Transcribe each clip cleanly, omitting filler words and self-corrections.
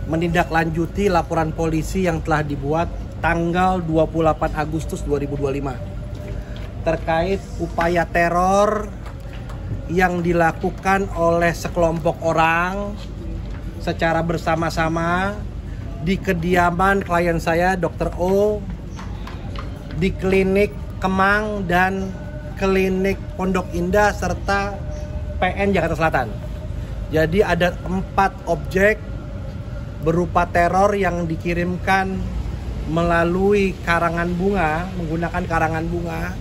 menindaklanjuti laporan polisi yang telah dibuat tanggal 28 Agustus 2025 terkait upaya teror yang dilakukan oleh sekelompok orang secara bersama-sama di kediaman klien saya Dr. O, di klinik Kemang dan klinik Pondok Indah serta PN Jakarta Selatan. Jadi ada 4 objek berupa teror yang dikirimkan melalui karangan bunga, menggunakan karangan bunga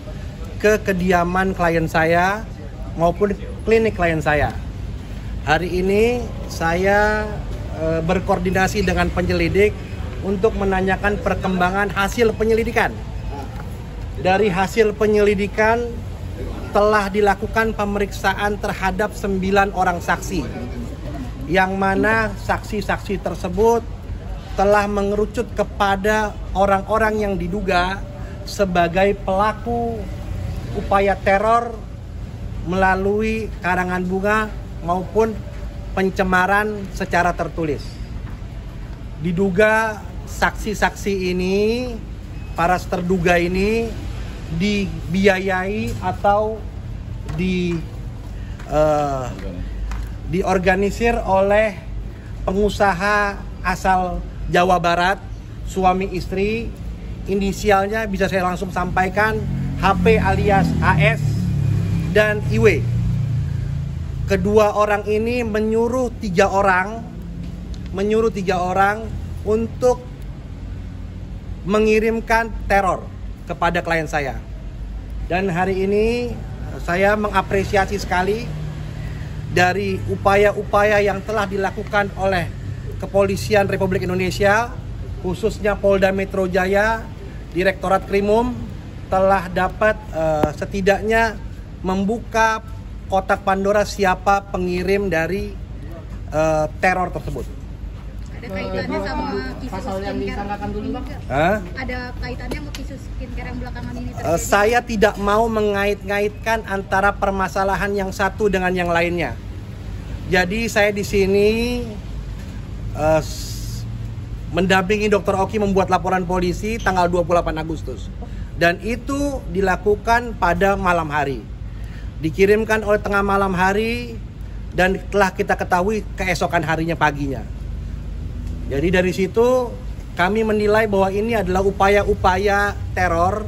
ke kediaman klien saya maupun klinik klien saya. Hari ini saya berkoordinasi dengan penyelidik untuk menanyakan perkembangan hasil penyelidikan. Dari hasil penyelidikan telah dilakukan pemeriksaan terhadap 9 orang saksi, yang mana saksi-saksi tersebut telah mengerucut kepada orang-orang yang diduga sebagai pelaku upaya teror melalui karangan bunga maupun pencemaran secara tertulis. Diduga saksi-saksi ini, para terduga ini dibiayai atau diorganisir oleh pengusaha asal Jawa Barat, suami istri, inisialnya bisa saya langsung sampaikan, HP alias AS dan IW. Kedua orang ini menyuruh 3 orang untuk mengirimkan teror kepada klien saya. Dan hari ini saya mengapresiasi sekali dari upaya-upaya yang telah dilakukan oleh Kepolisian Republik Indonesia, khususnya Polda Metro Jaya, Direktorat Krimum telah dapat setidaknya membuka kotak Pandora siapa pengirim dari teror tersebut. Ada kaitannya sama isu skincare dulu, Bang? Ada kaitannya sama isu skincare yang belakangan ini terjadi? Saya tidak mau mengait-ngaitkan antara permasalahan yang satu dengan yang lainnya. Jadi saya di sini mendampingi Dr. Oki membuat laporan polisi tanggal 28 Agustus. Dan itu dilakukan pada malam hari. Dikirimkan oleh tengah malam hari dan telah kita ketahui keesokan harinya paginya. Jadi dari situ kami menilai bahwa ini adalah upaya-upaya teror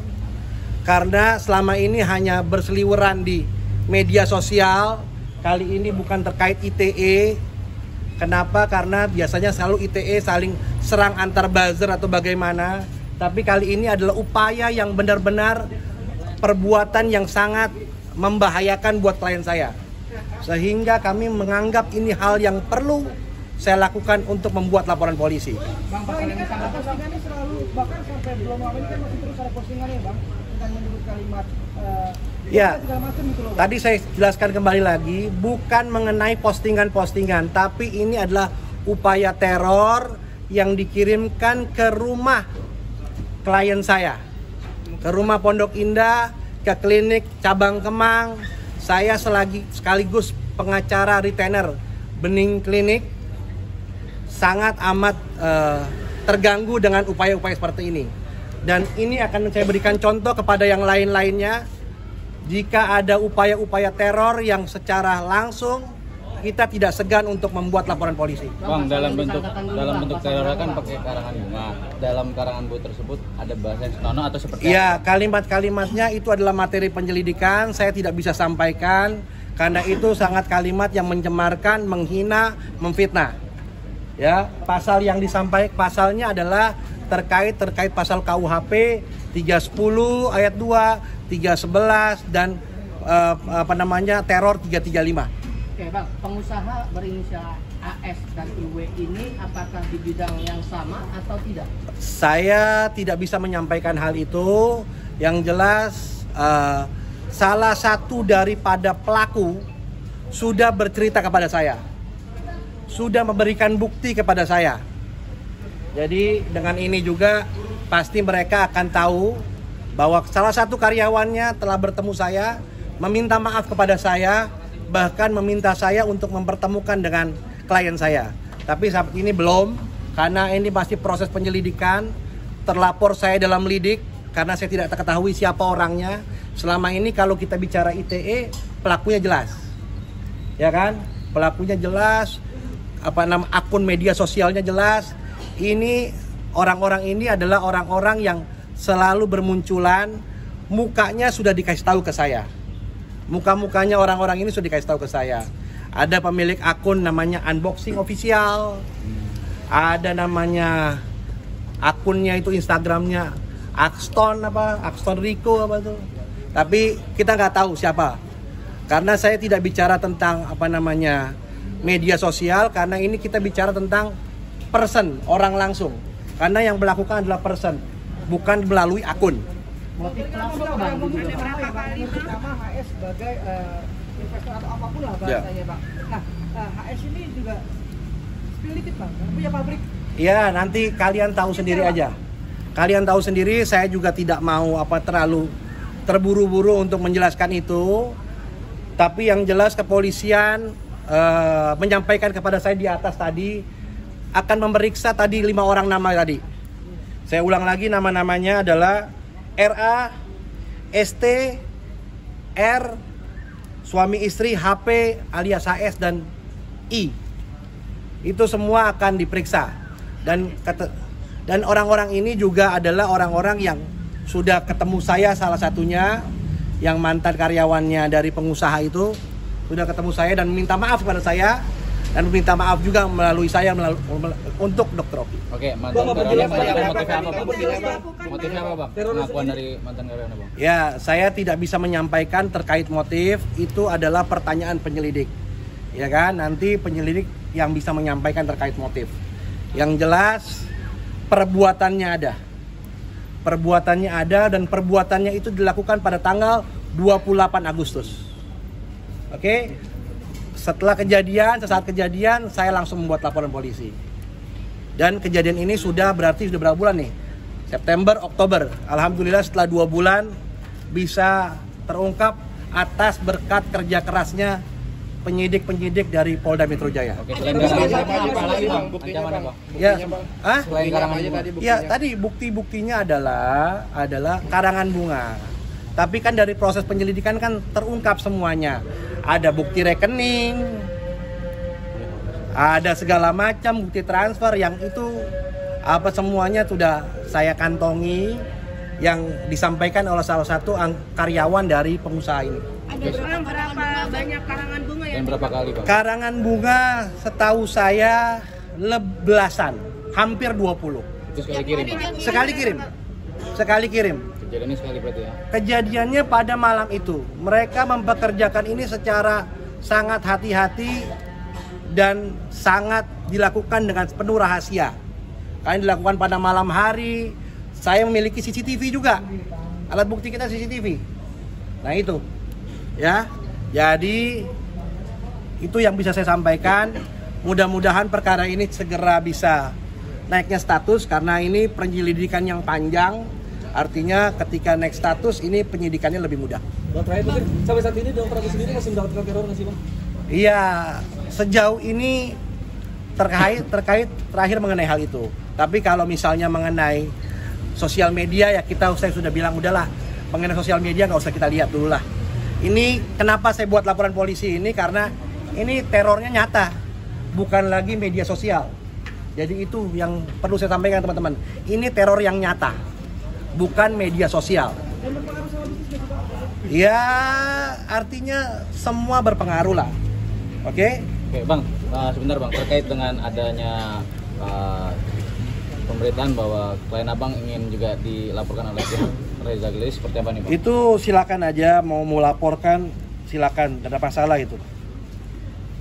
karena selama ini hanya berseliweran di media sosial. Kali ini bukan terkait ITE. Kenapa? Karena biasanya selalu ITE saling serang antar buzzer atau bagaimana. Tapi kali ini adalah upaya yang benar-benar perbuatan yang sangat membahayakan buat klien saya. Sehingga kami menganggap ini hal yang perlu saya lakukan untuk membuat laporan polisi. Bang, ini kan postingannya selalu, bahkan sampai belum lama ini kan masih terus ada postingannya, Bang, tentang menyebut kalimat ya, gitu loh, tadi saya jelaskan kembali lagi, bukan mengenai postingan-postingan, tapi ini adalah upaya teror yang dikirimkan ke rumah klien saya, ke rumah Pondok Indah, ke klinik cabang Kemang. Saya sekaligus pengacara retainer Bening Klinik sangat amat terganggu dengan upaya-upaya seperti ini. Dan ini akan saya berikan contoh kepada yang lain-lainnya. Jika ada upaya-upaya teror yang secara langsung, kita tidak segan untuk membuat laporan polisi. Bang, dalam bentuk teror kan pakai karangan bunga. Dalam karangan bunga tersebut ada bahasa yang senonoh atau seperti apa? Ya, kalimat-kalimatnya itu adalah materi penyelidikan. Saya tidak bisa sampaikan karena itu sangat kalimat yang mencemarkan, menghina, memfitnah. Ya, pasal yang disampaikan pasalnya adalah terkait pasal KUHP 310 ayat 2, 311 dan teror 335. Oke, Bang, pengusaha berinisial AS dan IW ini apakah di bidang yang sama atau tidak? Saya tidak bisa menyampaikan hal itu. Yang jelas salah satu daripada pelaku sudah bercerita kepada saya, sudah memberikan bukti kepada saya. Jadi dengan ini juga pasti mereka akan tahu bahwa salah satu karyawannya telah bertemu saya, meminta maaf kepada saya, bahkan meminta saya untuk mempertemukan dengan klien saya. Tapi saat ini belum, karena ini masih proses penyelidikan. Terlapor saya dalam lidik karena saya tidak ketahui siapa orangnya. Selama ini kalau kita bicara ITE, pelakunya jelas, ya kan? Pelakunya jelas, akun media sosialnya jelas. Ini orang-orang ini adalah orang-orang yang selalu bermunculan, mukanya sudah dikasih tahu ke saya. Muka-mukanya orang-orang ini sudah dikasih tahu ke saya. Ada pemilik akun namanya Unboxing Official, ada namanya akunnya itu Instagramnya Axton Rico apa tuh. Tapi kita nggak tahu siapa. Karena saya tidak bicara tentang media sosial, karena ini kita bicara tentang person, orang langsung. Karena yang melakukan adalah person, bukan melalui akun. Motif pelaku Bang, berapa kali nama HS sebagai investor atau apapun lah bahasanya Bang. Nah, HS ini juga spill dikit Bang, punya pabrik. Ya, nanti kalian tahu sendiri aja. Kalian tahu sendiri, saya juga tidak mau terlalu terburu-buru untuk menjelaskan itu. Tapi yang jelas kepolisian menyampaikan kepada saya di atas tadi akan memeriksa tadi 5 orang nama tadi. Saya ulang lagi, nama-namanya adalah RA, ST, R, suami istri, HP alias HS dan I. Itu semua akan diperiksa. Dan orang-orang ini juga adalah orang-orang yang sudah ketemu saya, salah satunya yang mantan karyawannya dari pengusaha itu sudah ketemu saya dan minta maaf kepada saya, dan minta maaf juga melalui saya untuk Dr. Oki. Oke, mantan karyawan motifnya apa Bang? Pengakuan dari mantan karyawan Bang? Ya, saya tidak bisa menyampaikan terkait motif, itu adalah pertanyaan penyelidik. Ya kan, nanti penyelidik yang bisa menyampaikan terkait motif. Yang jelas perbuatannya ada. Perbuatannya ada dan perbuatannya itu dilakukan pada tanggal 28 Agustus. Oke. Setelah sesaat kejadian saya langsung membuat laporan polisi. Dan kejadian ini sudah berapa bulan nih? September, Oktober. Alhamdulillah setelah 2 bulan bisa terungkap atas berkat kerja kerasnya penyidik dari Polda Metro Jaya. Oke, selain tadi bukti-buktinya adalah karangan bunga. Tapi kan dari proses penyelidikan kan terungkap semuanya. Ada bukti rekening, ada segala macam bukti transfer yang itu semuanya sudah saya kantongi yang disampaikan oleh salah satu karyawan dari pengusaha ini. Ada berapa banyak karangan bunga dan berapa kali Bang? Karangan bunga setahu saya belasan, hampir 20. Itu sekali kirim? Sekali kirim. Kejadiannya sekali berarti ya? Kejadiannya pada malam itu. Mereka mempekerjakan ini secara sangat hati-hati dan sangat dilakukan dengan penuh rahasia. Karena dilakukan pada malam hari. Saya memiliki CCTV juga. Alat bukti kita CCTV. Nah itu. Ya. Jadi itu yang bisa saya sampaikan. Mudah-mudahan perkara ini segera bisa naiknya status karena ini penyelidikan yang panjang. Artinya ketika naik status ini penyidikannya lebih mudah. Bang, terakhir mungkin sampai saat ini Dr. Oki sendiri masih mendapatkan teror nggak sih Bang? Iya, sejauh ini terkait terakhir mengenai hal itu. Tapi kalau misalnya mengenai sosial media ya saya sudah bilang udahlah, mengenai sosial media nggak usah kita lihat dulu lah. Ini kenapa saya buat laporan polisi ini karena ini terornya nyata, bukan lagi media sosial. Jadi itu yang perlu saya sampaikan teman-teman. Ini teror yang nyata, bukan media sosial. Ya artinya semua berpengaruh lah. Oke? Oke Bang, sebentar Bang, terkait dengan adanya pemberitaan bahwa klien Abang ingin juga dilaporkan oleh pihak Reza Glilis, seperti apa nih Bang? Itu silakan aja, mau laporkan silakan, tidak ada masalah itu.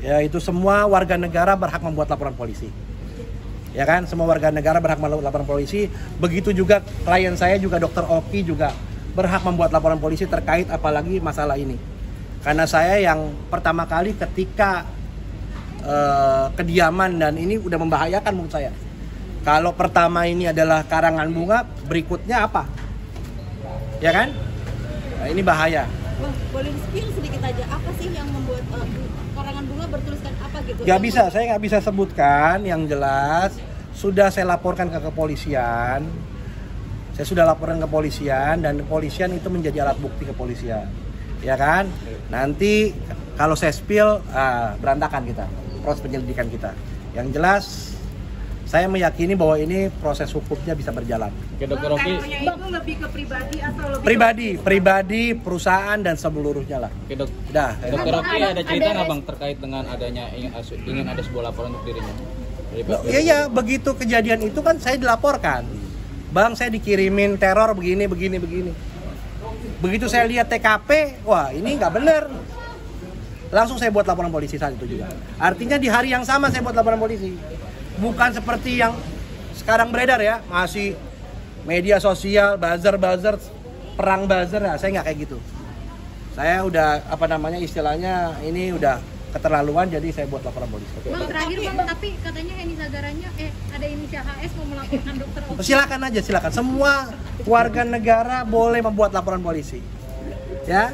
Ya itu semua warga negara berhak membuat laporan polisi. Ya kan, semua warga negara berhak membuat laporan polisi. Begitu juga klien saya juga Dr. Oki juga berhak membuat laporan polisi terkait apalagi masalah ini. Karena saya yang pertama kali ketika kediaman dan ini udah membahayakan menurut saya. Kalau pertama ini adalah karangan bunga, berikutnya apa? Ya kan? Nah, ini bahaya. Bang, boleh spill sedikit aja, apa sih yang membuat karangan bunga bertuliskan apa gitu? Gak bisa, saya nggak bisa sebutkan. Yang jelas, sudah saya laporkan ke kepolisian. Saya sudah laporkan ke kepolisian dan kepolisian itu menjadi alat bukti kepolisian. Ya kan? Nanti kalau saya spill berantakan kita proses penyelidikan kita. Yang jelas saya meyakini bahwa ini proses hukumnya bisa berjalan. Oke, Dokter Oki. Itu lebih ke pribadi atau lebih Pribadi, perusahaan dan seluruhnya lah. Oke, Dok. Dah. Dokter Oki ada cerita nggak Bang terkait dengan adanya ingin ada sebuah laporan untuk dirinya? Iya, begitu kejadian itu kan saya dilaporkan. Bang, saya dikirimin teror begini. Begitu saya lihat TKP, wah ini nggak bener. Langsung saya buat laporan polisi saat itu juga. Artinya di hari yang sama saya buat laporan polisi. Bukan seperti yang sekarang beredar ya, masih media sosial, buzzer, perang buzzer, ya, saya nggak kayak gitu. Saya udah istilahnya ini udah keterlaluan, jadi saya buat laporan polisi. Bang, terakhir Bang, tapi katanya Heni Sagaranya ada inisial HS mau melaporkan Dokter Oki. Silakan. Semua warga negara boleh membuat laporan polisi. Ya.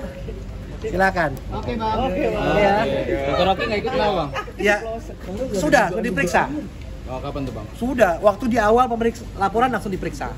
Silakan. Oke, Bang. Ya. Dokter Oki nggak ikut nggak, Bang? Ya. Sudah diperiksa. Oh, kapan tuh, Bang? Sudah, waktu di awal laporan langsung diperiksa.